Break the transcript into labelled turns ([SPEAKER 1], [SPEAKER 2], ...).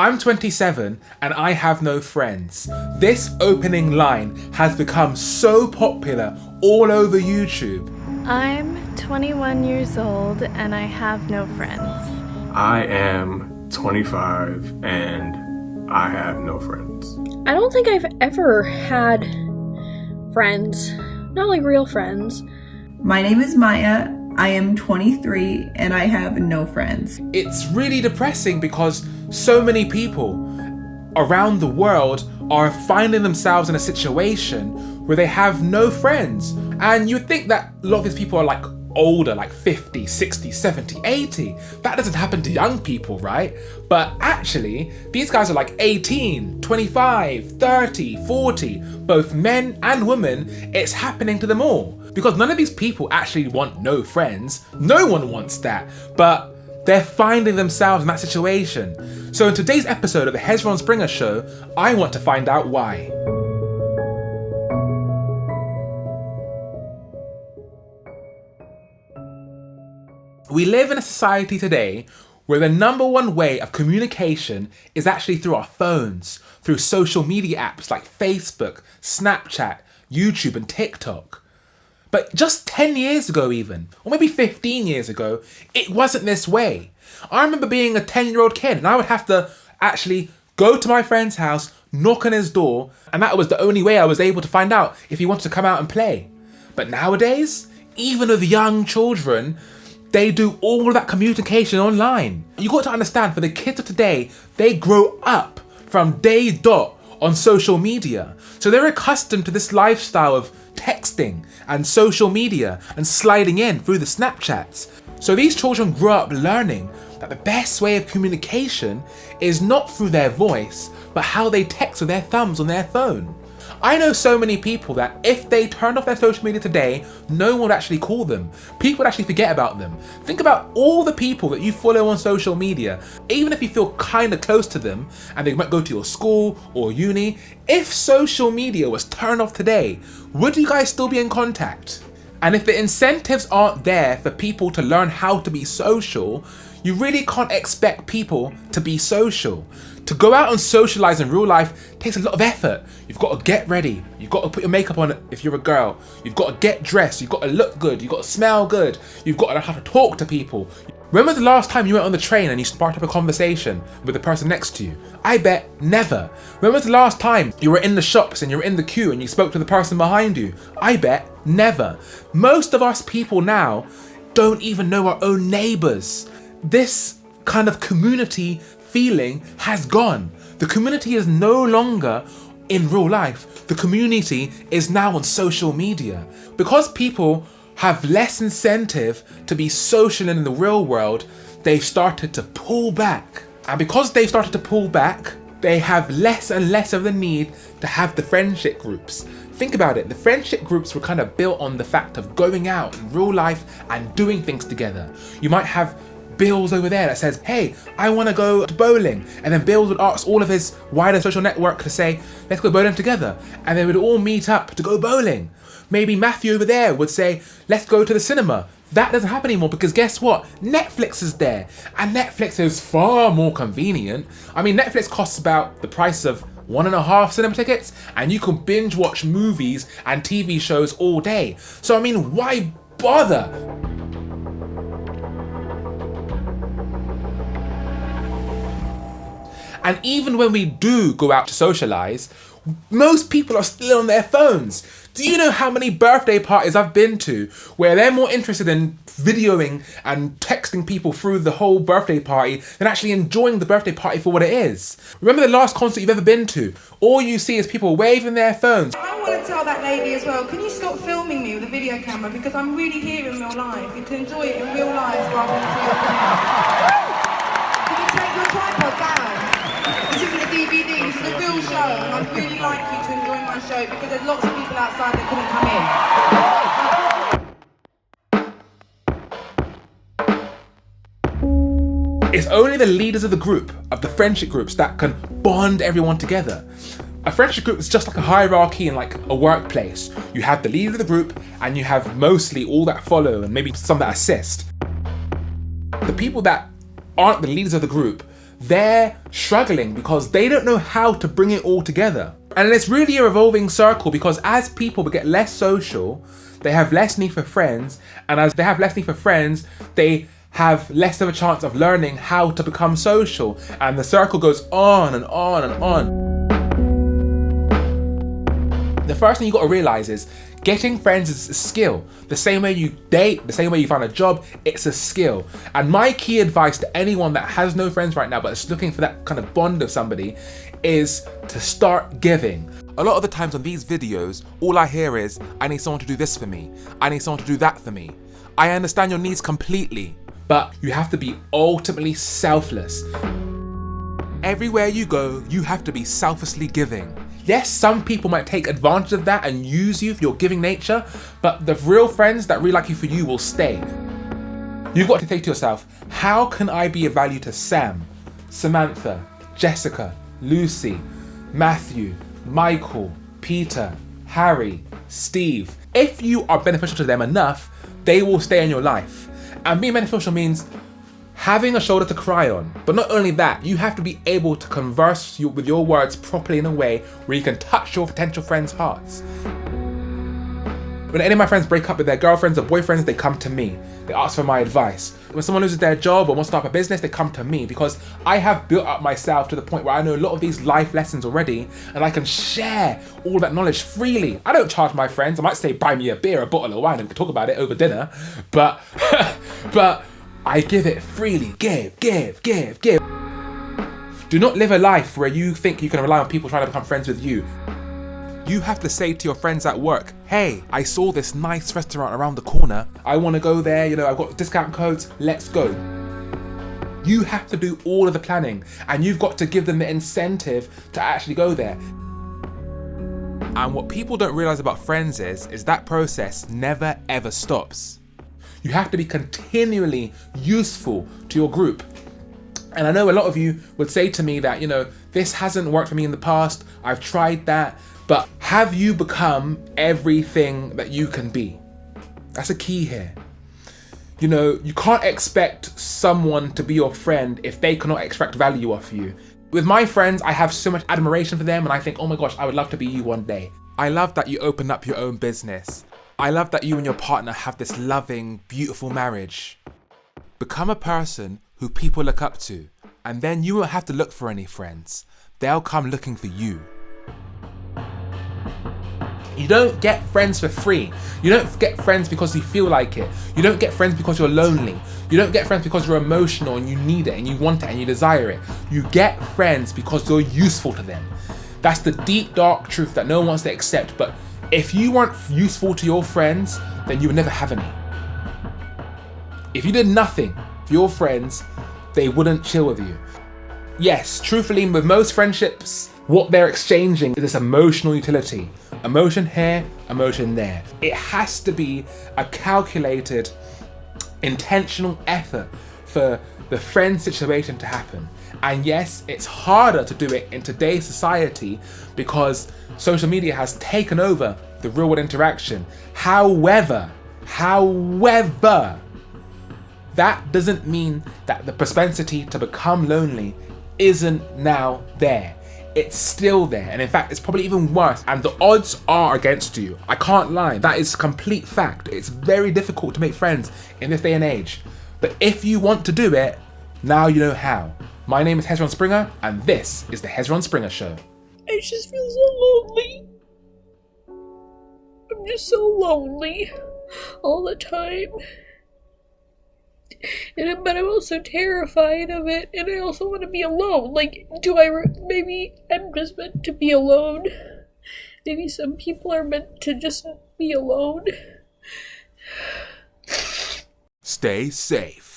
[SPEAKER 1] I'm 27 and I have no friends. This opening line has become so popular all over YouTube.
[SPEAKER 2] I'm 21 years old and I have no friends.
[SPEAKER 3] I am 25 and I have no friends.
[SPEAKER 4] I don't think I've ever had friends. Not like real friends.
[SPEAKER 5] My name is Maya. I am 23 and I have no friends.
[SPEAKER 1] It's really depressing because so many people around the world are finding themselves in a situation where they have no friends. And you'd think that a lot of these people are like older, like 50, 60, 70, 80. That doesn't happen to young people, right? But actually, these guys are like 18, 25, 30, 40, both men and women. It's happening to them all. Because none of these people actually want no friends. No one wants that. But they're finding themselves in that situation. So in today's episode of the Hezron Springer Show, I want to find out why. We live in a society today where the number one way of communication is actually through our phones, through social media apps like Facebook, Snapchat, YouTube and TikTok. But just 10 years ago even, or maybe 15 years ago, it wasn't this way. I remember being a 10-year-old kid and I would have to actually go to my friend's house, knock on his door, and that was the only way I was able to find out if he wanted to come out and play. But nowadays, even with young children, they do all of that communication online. You got to understand, for the kids of today, they grow up from day dot on social media. So they're accustomed to this lifestyle of texting and social media and sliding in through the Snapchats. So these children grow up learning that the best way of communication is not through their voice, but how they text with their thumbs on their phone. I know so many people that if they turned off their social media today, no one would actually call them. People would actually forget about them. Think about all the people that you follow on social media, even if you feel kind of close to them and they might go to your school or uni. If social media was turned off today, would you guys still be in contact? And if the incentives aren't there for people to learn how to be social, you really can't expect people to be social. To go out and socialise in real life takes a lot of effort. You've got to get ready. You've got to put your makeup on if you're a girl. You've got to get dressed. You've got to look good. You've got to smell good. You've got to know how to talk to people. When was the last time you went on the train and you sparked up a conversation with the person next to you? I bet never. When was the last time you were in the shops and you were in the queue and you spoke to the person behind you? I bet never. Most of us people now don't even know our own neighbours. This kind of community feeling has gone. The community is no longer in real life. The community is now on social media. Because people have less incentive to be social in the real world, they've started to pull back. And because they've started to pull back, they have less and less of the need to have the friendship groups. Think about it, the friendship groups were kind of built on the fact of going out in real life and doing things together. You might have Bill's over there that says, hey, I want to go to bowling. And then Bill would ask all of his wider social network to say, let's go bowling together. And they would all meet up to go bowling. Maybe Matthew over there would say, let's go to the cinema. That doesn't happen anymore because guess what? Netflix is there. And Netflix is far more convenient. I mean, Netflix costs about the price of 1.5 cinema tickets and you can binge watch movies and TV shows all day. So I mean, why bother? And even when we do go out to socialise, most people are still on their phones. Do you know how many birthday parties I've been to where they're more interested in videoing and texting people through the whole birthday party than actually enjoying the birthday party for what it is? Remember the last concert you've ever been to? All you see is people waving their phones.
[SPEAKER 6] I want to tell that lady as well, can you stop filming me with a video camera because I'm really here in real life. You can enjoy it in real life rather than through your camera. Can you take your tripod down? This isn't a DVD, this is a real show, and I'd really like you to enjoy my show because there's lots of people outside that couldn't come in.
[SPEAKER 1] It's only the leaders of the group, of the friendship groups, that can bond everyone together. A friendship group is just like a hierarchy in like a workplace. You have the leader of the group and you have mostly all that follow and maybe some that assist. The people that aren't the leaders of the group, they're struggling because they don't know how to bring it all together. And it's really a revolving circle, because as people get less social, they have less need for friends, and as they have less need for friends, they have less of a chance of learning how to become social, and the circle goes on and on and on. The first thing you got to realize is getting friends is a skill. The same way you date, the same way you find a job, it's a skill. And my key advice to anyone that has no friends right now but is looking for that kind of bond of somebody is to start giving. A lot of the times on these videos, all I hear is, I need someone to do this for me. I need someone to do that for me. I understand your needs completely, but you have to be ultimately selfless. Everywhere you go, you have to be selflessly giving. Yes, some people might take advantage of that and use you for your giving nature, but the real friends that really like you for you will stay. You've got to think to yourself, how can I be of value to Sam, Samantha, Jessica, Lucy, Matthew, Michael, Peter, Harry, Steve? If you are beneficial to them enough, they will stay in your life. And being beneficial means having a shoulder to cry on. But not only that, you have to be able to converse with your words properly in a way where you can touch your potential friends' hearts. When any of my friends break up with their girlfriends or boyfriends, they come to me. They ask for my advice. When someone loses their job or wants to start a business, they come to me, because I have built up myself to the point where I know a lot of these life lessons already, and I can share all that knowledge freely. I don't charge my friends. I might say, buy me a beer, a bottle of wine, and we can talk about it over dinner, but I give it freely. Give. Do not live a life where you think you can rely on people trying to become friends with you. You have to say to your friends at work, hey, I saw this nice restaurant around the corner. I want to go there, I've got discount codes, let's go. You have to do all of the planning, and you've got to give them the incentive to actually go there. And what people don't realize about friends is that process never ever stops. You have to be continually useful to your group. And I know a lot of you would say to me that, this hasn't worked for me in the past, I've tried that, but have you become everything that you can be? That's a key here. You can't expect someone to be your friend if they cannot extract value off you. With my friends, I have so much admiration for them, and I think, oh my gosh, I would love to be you one day. I love that you opened up your own business. I love that you and your partner have this loving, beautiful marriage. Become a person who people look up to, and then you won't have to look for any friends. They'll come looking for you. You don't get friends for free. You don't get friends because you feel like it. You don't get friends because you're lonely. You don't get friends because you're emotional and you need it and you want it and you desire it. You get friends because you're useful to them. That's the deep, dark truth that no one wants to accept. But if you weren't useful to your friends, then you would never have any. If you did nothing for your friends, they wouldn't chill with you. Yes, truthfully, with most friendships, what they're exchanging is this emotional utility. Emotion here, emotion there. It has to be a calculated, intentional effort for the friend situation to happen. And yes, it's harder to do it in today's society because social media has taken over the real world interaction. However, that doesn't mean that the propensity to become lonely isn't now there. It's still there, and in fact it's probably even worse, and the odds are against you. I can't lie, that is complete fact. It's very difficult to make friends in this day and age, but if you want to do it, now you know how. My name is Hezron Springer, and this is the Hezron Springer Show.
[SPEAKER 4] I just feel so lonely. I'm just so lonely all the time. But I'm also terrified of it, and I also want to be alone. Maybe I'm just meant to be alone. Maybe some people are meant to just be alone.
[SPEAKER 1] Stay safe.